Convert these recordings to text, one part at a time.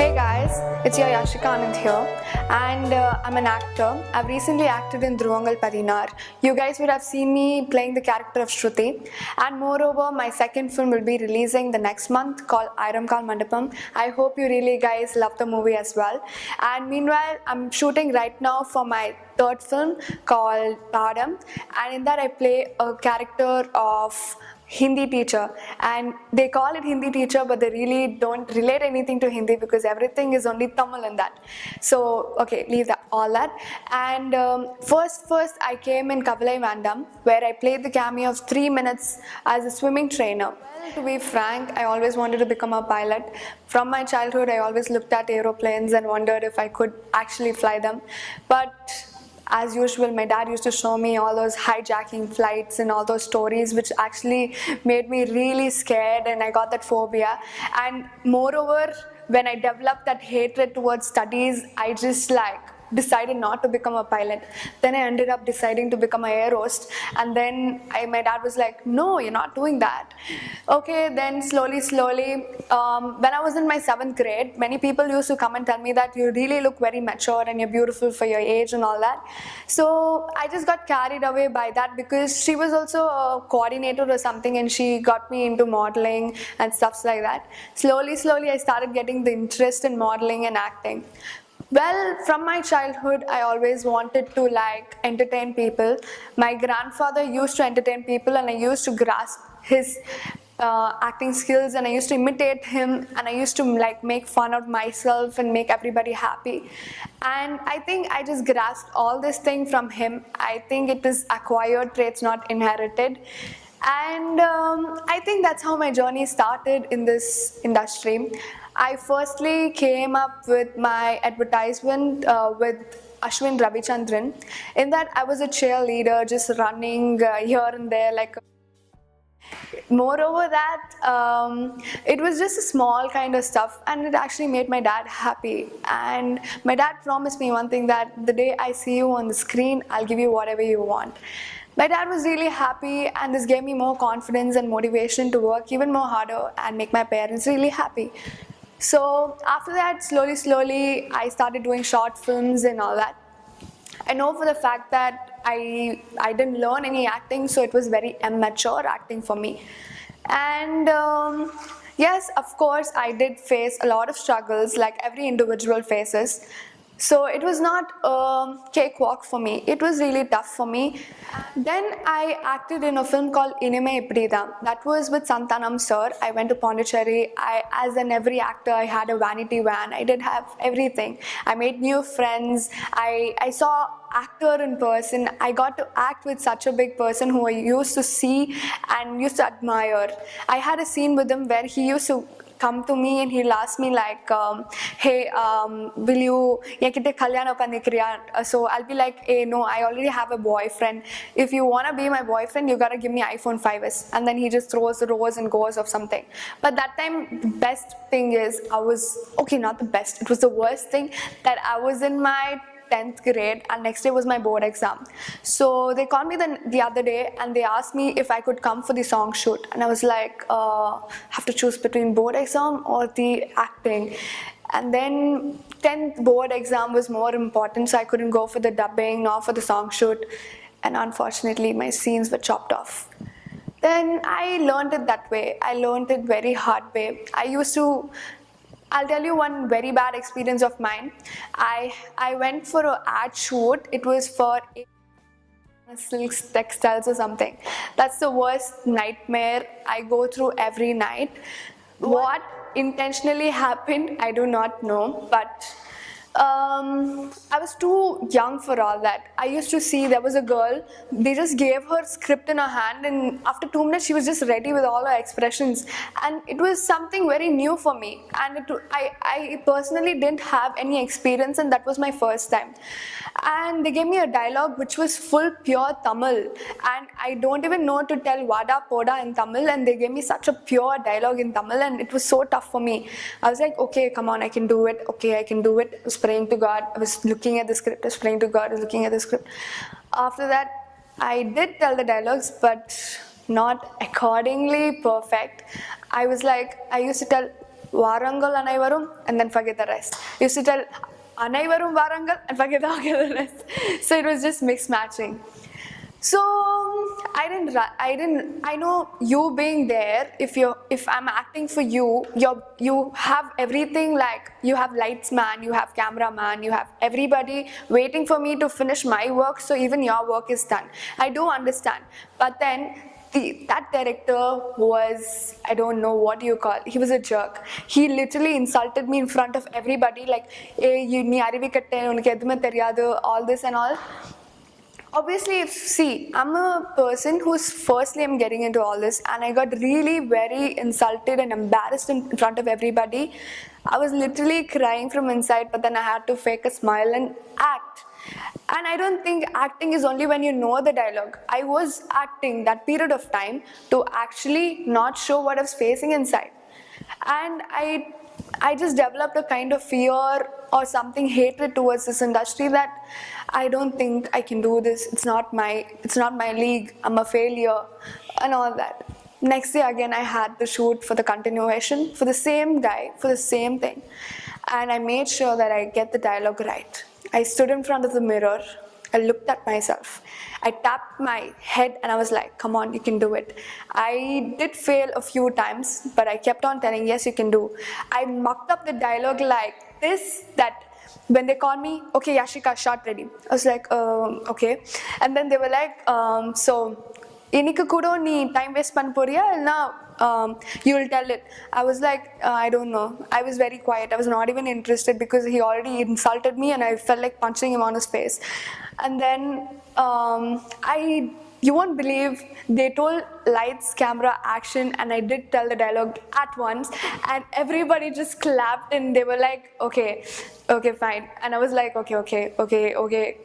Hey guys, it's your Yashika Anand here, and I'm an actor. I've recently acted in Dhruvangal Padinar. You guys would have seen me playing the character of Shruti, and moreover, my second film will be releasing the next month called Ayramkal Mandapam. I hope you really guys love the movie as well. And meanwhile, I'm shooting right now for my third film called Padam, and in that I play a character of Hindi teacher, and they call it Hindi teacher, but they really don't relate anything to Hindi because everything is only Tamil in that. So okay, leave that all that. And first I came in Kavalai Vandam, where I played the cameo of 3 minutes as a swimming trainer. Well, to be frank, I always wanted to become a pilot. From my childhood, I always looked at aeroplanes and wondered if I could actually fly them, but as usual, my dad used to show me all those hijacking flights and all those stories, which actually made me really scared, and I got that phobia. And moreover, when I developed that hatred towards studies, I just decided not to become a pilot. Then I ended up deciding to become an air host, and then my dad was like, no, you're not doing that. Okay, then slowly, when I was in my 7th grade, many people used to come and tell me that you really look very mature and you're beautiful for your age and all that. So I just got carried away by that because she was also a coordinator or something, and she got me into modeling and stuff like that. Slowly, I started getting the interest in modeling and acting. Well, from my childhood, I always wanted to entertain people. My grandfather used to entertain people, and I used to grasp his acting skills, and I used to imitate him, and I used to make fun of myself and make everybody happy. And I think I just grasped all this thing from him. I think it is acquired traits, not inherited. And I think that's how my journey started in this industry. I firstly came up with my advertisement with Ashwin Ravichandran. In that, I was a cheerleader, just running here and there Moreover that, it was just a small kind of stuff, and it actually made my dad happy. And my dad promised me one thing, that the day I see you on the screen, I'll give you whatever you want. My dad was really happy, and this gave me more confidence and motivation to work even more harder and make my parents really happy. So after that, slowly, I started doing short films and all that. I know for the fact that I didn't learn any acting, so it was very immature acting for me. And yes, of course, I did face a lot of struggles like every individual faces. So it was not a cakewalk for me. It was really tough for me. Then I acted in a film called Inime Iprida. That was with Santanam sir. I went to Poojari. As in every actor, I had a vanity van. I did have everything. I made new friends. I saw actor in person. I got to act with such a big person who I used to see and used to admire. I had a scene with him where he used to come to me and he'll ask me hey, will you so I'll be like, hey, no, I already have a boyfriend. If you want to be my boyfriend, you gotta give me iPhone 5s. And then he just throws the rose and goes of something. But that time, the best thing is not the best, it was the worst thing, that I was in my 10th grade, and next day was my board exam. So they called me the other day, and they asked me if I could come for the song shoot, and I was like, have to choose between board exam or the acting. And then 10th board exam was more important, so I couldn't go for the dubbing nor for the song shoot, and unfortunately my scenes were chopped off. Then I learned it that way. I learned it very hard way. I'll tell you one very bad experience of mine. I went for an ad shoot. It was for silk textiles or something. That's the worst nightmare I go through every night. What intentionally happened, I do not know, but I was too young for all that. I used to see there was a girl, they just gave her script in her hand, and after 2 minutes she was just ready with all her expressions, and it was something very new for me, and I personally didn't have any experience, and that was my first time. And they gave me a dialogue which was full pure Tamil, and I don't even know to tell Vada Poda in Tamil, and they gave me such a pure dialogue in Tamil, and it was so tough for me. I was like, okay, come on, I can do it, okay, I can do it. I was praying to God, I was looking at the script, I was praying to God, I was looking at the script. After that, I did tell the dialogues, but not accordingly perfect. I was like, I used to tell, Varangal Anaivarum and then forget the rest. I used to tell Anaivarum Varangal and forget the rest. So it was just mix matching. So I know you being there, if I'm acting for you, you have everything, like you have lights man, you have cameraman, you have everybody waiting for me to finish my work, so even your work is done. I do understand. But then that director was, I don't know what you call, he was a jerk. He literally insulted me in front of everybody, like, hey, you nee arivi katte, unakku edume theriyadu, all this and all. Obviously, see, I'm a person who's firstly I'm getting into all this, and I got really very insulted and embarrassed in front of everybody. I was literally crying from inside, but then I had to fake a smile and act. And I don't think acting is only when you know the dialogue. I was acting that period of time to actually not show what I was facing inside. And I just developed a kind of fear or something, hatred towards this industry, that I don't think I can do this. It's not my league. I'm a failure and all that. Next day again I had to shoot for the continuation for the same guy, for the same thing. And I made sure that I get the dialogue right. I stood in front of the mirror. I looked at myself. I tapped my head and I was like, come on, you can do it. I did fail a few times, but I kept on telling, yes, you can do. I mucked up the dialogue like this, that when they called me, okay, Yashika, shot ready. I was like, okay. And then they were like, so, inikku kudo nee time waste panna poriya illa you will tell it. I was like, I don't know. I was very quiet. I was not even interested because he already insulted me and I felt like punching him on his face. And then you won't believe, they told lights, camera, action, and I did tell the dialogue at once, and everybody just clapped and they were like, okay, fine. And I was like, okay.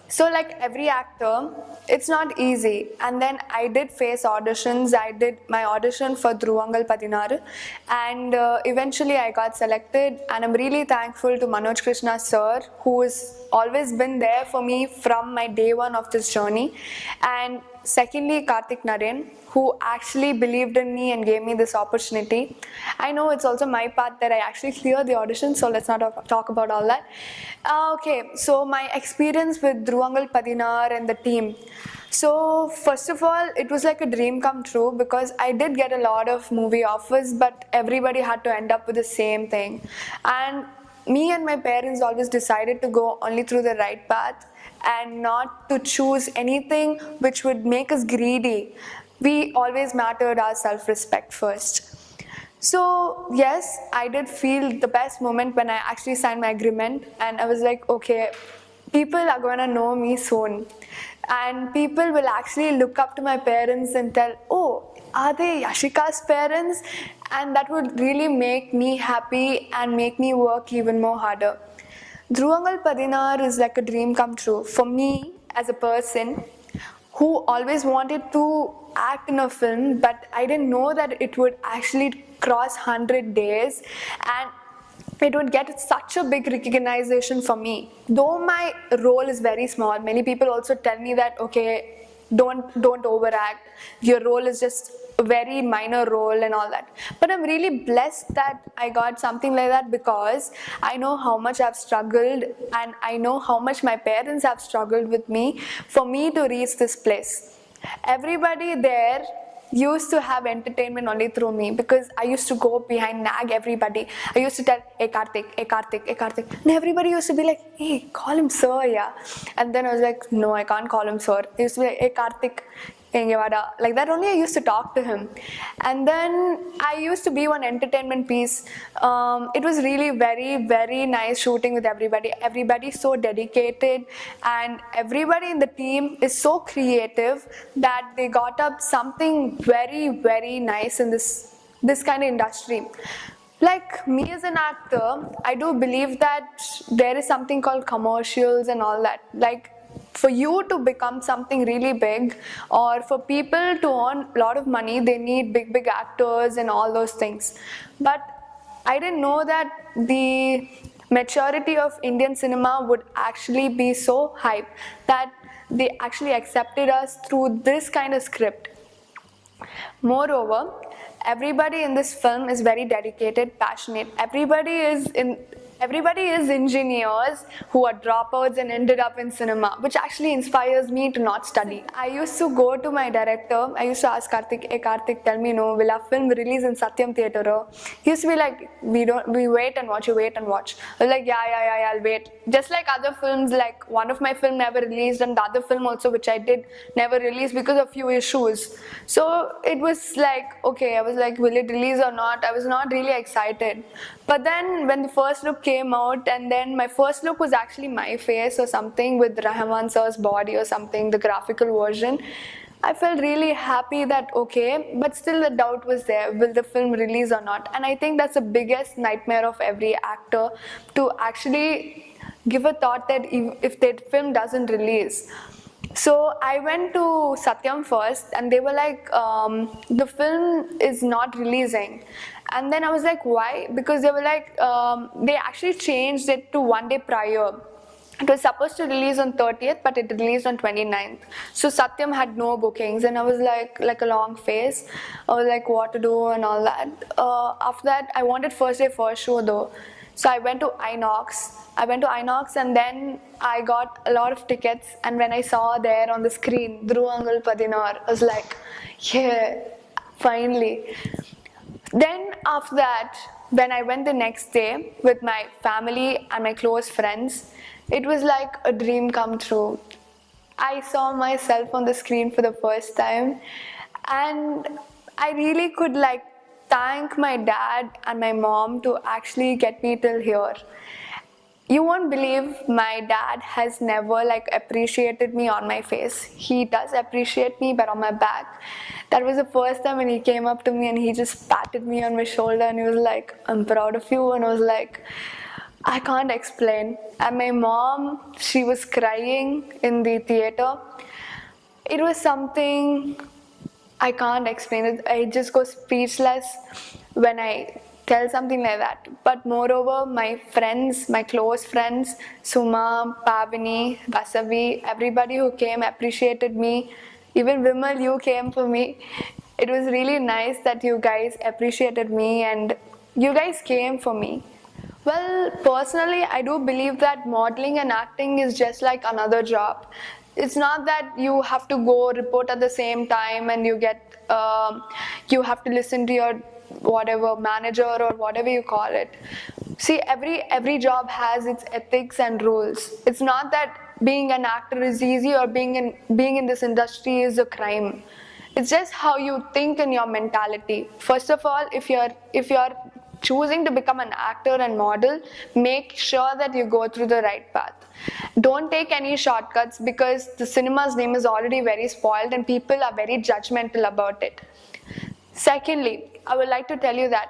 So like every actor, it's not easy. And then I did face auditions. I did my audition for Dhruvangal Padinaru, and eventually I got selected. And I'm really thankful to Manoj Krishna sir, who has always been there for me from my day one of this journey. And secondly, Karthik Naren, who actually believed in me and gave me this opportunity. I know it's also my part that I actually cleared the audition, so let's not talk about all that. Okay, so my experience with Dhruvangal Padinar and the team. So first of all, it was like a dream come true, because I did get a lot of movie offers, but everybody had to end up with the same thing. And me and my parents always decided to go only through the right path and not to choose anything which would make us greedy. We always mattered our self-respect first. So yes, I did feel the best moment when I actually signed my agreement, and I was like, okay, people are going to know me soon. And people will actually look up to my parents and tell, oh, are they Yashika's parents? And that would really make me happy and make me work even more harder. Dhruvangal Padinar is like a dream come true for me as a person who always wanted to act in a film, but I didn't know that it would actually cross 100 days and it would get such a big recognition for me. Though my role is very small, many people also tell me that, okay, don't overact, your role is just a very minor role and all that. But I'm really blessed that I got something like that, because I know how much I've struggled and I know how much my parents have struggled with me for me to reach this place. Everybody there used to have entertainment only through me, because I used to go behind, nag everybody. I used to tell, hey Karthik, hey Karthik, hey Karthik. And everybody used to be like, hey, call him sir, yeah. And then I was like, no, I can't call him sir. He used to be like, hey Karthik, like that only I used to talk to him. And then I used to be one entertainment piece. It was really very, very nice shooting with everybody. Everybody's so dedicated and everybody in the team is so creative that they got up something very, very nice in this kind of industry. Like me as an actor, I do believe that there is something called commercials and all that. Like, for you to become something really big, or for people to earn a lot of money, they need big actors and all those things. But I didn't know that the maturity of Indian cinema would actually be so high that they actually accepted us through this kind of script. Moreover, everybody in this film is very dedicated, passionate. Everybody is engineers who are dropouts and ended up in cinema, which actually inspires me to not study. I used to go to my director, I used to ask Karthik, hey Karthik, tell me, no, will our film release in Satyam Theatre? He used to be like, we wait and watch, you wait and watch. I was like, yeah, I'll wait. Just like other films, like one of my film never released and the other film also, which I did, never released because of few issues. So it was like, okay, I was like, will it release or not? I was not really excited. But then when the first look came out, and then my first look was actually my face or something with Rahman sir's body or something, the graphical version, I felt really happy that okay, but still the doubt was there, will the film release or not? And I think that's the biggest nightmare of every actor, to actually give a thought that if the film doesn't release. So I went to Satyam first and they were like, the film is not releasing. And then I was like, why? Because they were like, they actually changed it to one day prior. It was supposed to release on 30th, but it released on 29th. So Satyam had no bookings, and I was like a long face. I was like, what to do and all that. After that, I wanted first day first show though. So I went to Inox. And then I got a lot of tickets. And when I saw there on the screen, Dhruvangal Padinar, I was like, yeah, finally. Then after that, when I went the next day with my family and my close friends, it was like a dream come true. I saw myself on the screen for the first time, and I really could like thank my dad and my mom to actually get me till here. You won't believe my dad has never like appreciated me on my face. He does appreciate me, but on my back. That was the first time when he came up to me and he just patted me on my shoulder and he was like, I'm proud of you. And I was like, I can't explain. And my mom, she was crying in the theater. It was something I can't explain it. I just go speechless when I tell something like that. But moreover, my friends, my close friends, Suma, Pavani, Vasavi, everybody who came appreciated me. Even Vimal, you came for me. It was really nice that you guys appreciated me and you guys came for me. Well, personally, I do believe that modeling and acting is just like another job. It's not that you have to go report at the same time and you have to listen to your whatever manager or whatever you call it. See, every job has its ethics and rules. It's not that being an actor is easy or being in this industry is a crime. It's just how you think and your mentality. First of all, if you're choosing to become an actor and model, make sure that you go through the right path. Don't take any shortcuts because the cinema's name is already very spoiled and people are very judgmental about it. Secondly, I would like to tell you that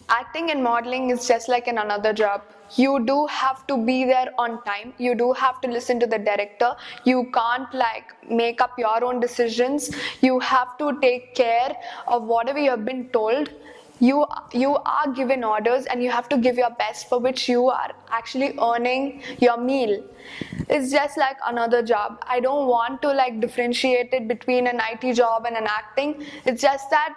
acting and modeling is just like another job. You do have to be there on time. You do have to listen to the director. You can't like make up your own decisions. You have to take care of whatever you have been told. You are given orders and you have to give your best, for which you are actually earning your meal. It's just like another job. I don't want to like differentiate it between an IT job and an acting. It's just that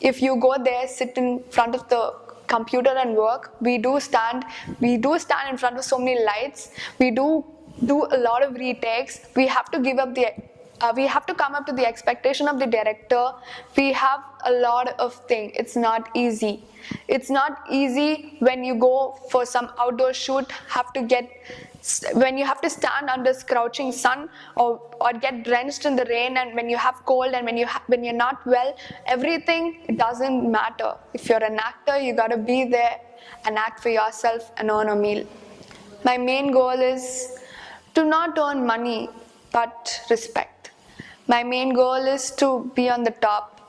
if you go there, sit in front of the computer and work, we do stand in front of so many lights. We do a lot of retakes. We have to come up to the expectation of the director. We have a lot of things. It's not easy. It's not easy when you go for some outdoor shoot, when you have to stand under scorching sun or get drenched in the rain, and when you have cold and when you're not well, everything doesn't matter. If you're an actor, you gotta be there and act for yourself and earn a meal. My main goal is to not earn money, but respect. My main goal is to be on the top.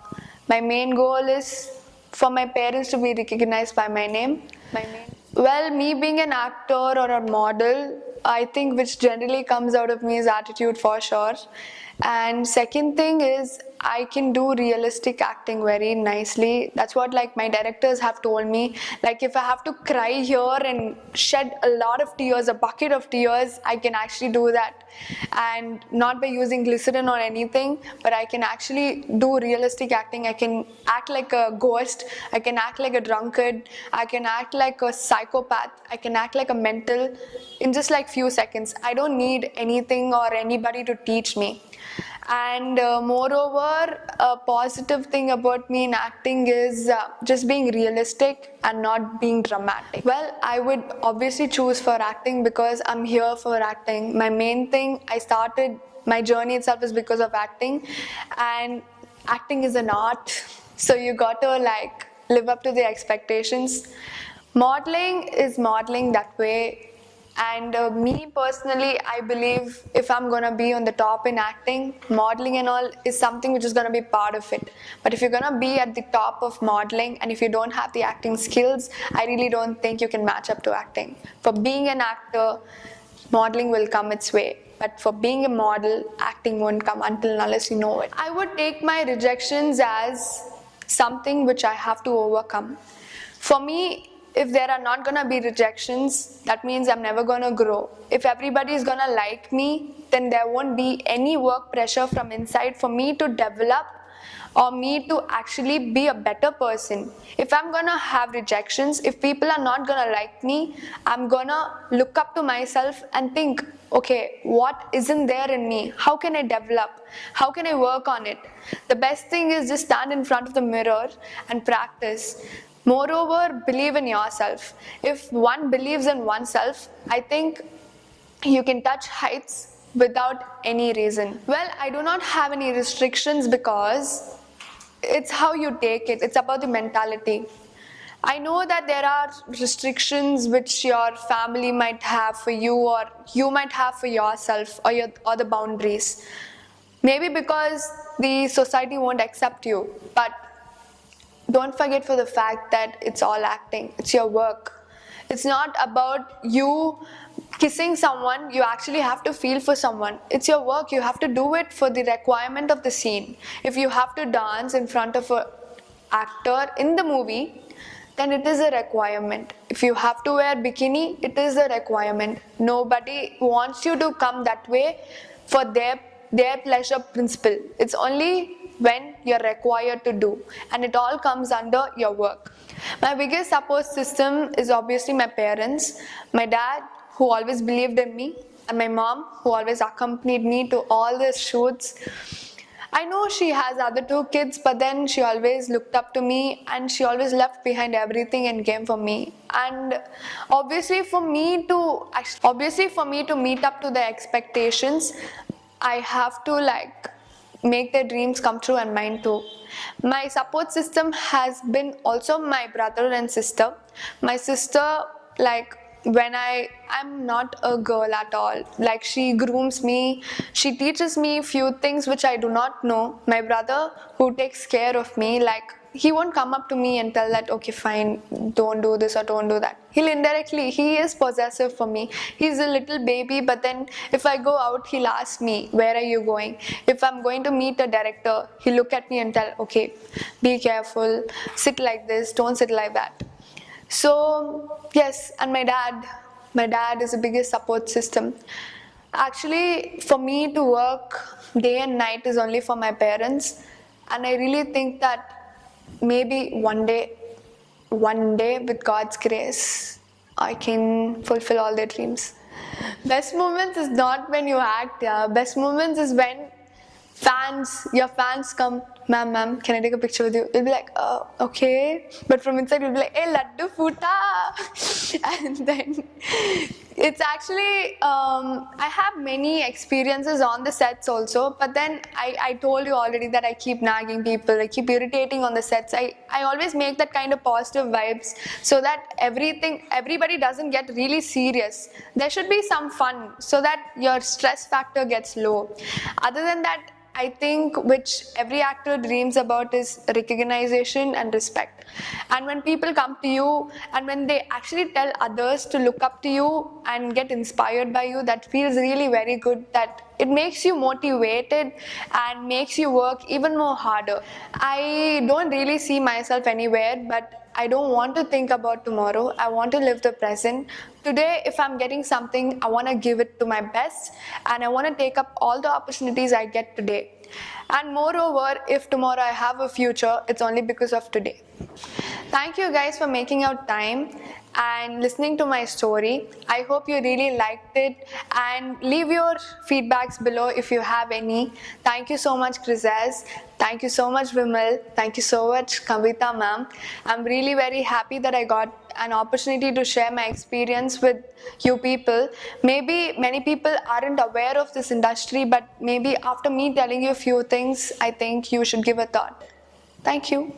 My main goal is for my parents to be recognized by my name. Well, me being an actor or a model, I think which generally comes out of me is attitude for sure. And second thing is, I can do realistic acting very nicely. That's what like my directors have told me. Like if I have to cry here and shed a lot of tears, a bucket of tears, I can actually do that. And not by using glycerin or anything, but I can actually do realistic acting. I can act like a ghost, I can act like a drunkard, I can act like a psychopath, I can act like a mental in just like few seconds. I don't need anything or anybody to teach me. And moreover, a positive thing about me in acting is just being realistic and not being dramatic. Well, I would obviously choose for acting because I'm here for acting. My main thing, I started my journey itself is because of acting, and acting is an art, so you got to like live up to the expectations. Modeling is modeling that way. And me personally, I believe if I'm gonna be on the top in acting, modeling and all is something which is gonna be part of it. But if you're gonna be at the top of modeling and if you don't have the acting skills, I really don't think you can match up to acting. For being an actor, modeling will come its way. But for being a model, acting won't come until and unless you know it. I would take my rejections as something which I have to overcome. For me, if there are not gonna be rejections, that means I'm never gonna grow. If everybody is gonna like me, then there won't be any work pressure from inside for me to develop or me to actually be a better person. If I'm gonna have rejections, if people are not gonna like me, I'm gonna look up to myself and think, okay, what isn't there in me? How can I develop? How can I work on it? The best thing is just stand in front of the mirror and practice. Moreover, believe in yourself. If one believes in oneself, I think you can touch heights without any reason. Well, I do not have any restrictions because it's how you take it. It's about the mentality. I know that there are restrictions which your family might have for you or you might have for yourself or the boundaries. Maybe because the society won't accept you, but don't forget for the fact that it's all acting. It's your work. It's not about you kissing someone. You actually have to feel for someone. It's your work. You have to do it for the requirement of the scene. If you have to dance in front of an actor in the movie, then it is a requirement. If you have to wear bikini, it is a requirement. Nobody wants you to come that way for their pleasure principle. It's only when you're required to do, and it all comes under your work. My biggest support system is obviously my parents, my dad who always believed in me, and my mom who always accompanied me to all the shoots. I know she has other 2 kids, but then she always looked up to me and she always left behind everything and came for me. And obviously for me to meet up to the expectations, I have to like make their dreams come true and mine too. My support system has been also my brother and sister. My sister, like when I'm not a girl at all, like she grooms me, she teaches me few things which I do not know. My brother who takes care of me, like he won't come up to me and tell that, okay fine, don't do this or don't do that. He'll indirectly, he is possessive for me. He's a little baby, but then if I go out, he'll ask me, where are you going? If I'm going to meet a director, he'll look at me and tell, okay, be careful, sit like this, don't sit like that. So yes, and my dad is the biggest support system. Actually, for me to work day and night is only for my parents, and I really think that maybe one day with God's grace, I can fulfill all their dreams. Best moments is not when you act, yeah. Best moments is when your fans come, ma'am, can I take a picture with you? You'll be like, okay. But from inside you'll be like, hey, laddu futa. And then it's actually, I have many experiences on the sets also, but then I told you already that I keep nagging people, I keep irritating on the sets. I always make that kind of positive vibes so that everybody doesn't get really serious. There should be some fun so that your stress factor gets low. Other than that, I think which every actor dreams about is recognition and respect. And when people come to you and when they actually tell others to look up to you and get inspired by you, that feels really very good. That it makes you motivated and makes you work even more harder. I don't really see myself anywhere, but I don't want to think about tomorrow. I want to live the present. Today, if I'm getting something, I want to give it to my best and I want to take up all the opportunities I get today. And moreover, if tomorrow I have a future, it's only because of today. Thank you guys for making out time and listening to my story. I hope you really liked it and leave your feedbacks below if you have any. Thank you so much, Crizaze. Thank you so much, Vimal. Thank you so much, Kavita ma'am. I'm really very happy that I got an opportunity to share my experience with you people. Maybe many people aren't aware of this industry, but maybe after me telling you a few things, I think you should give a thought. Thank you.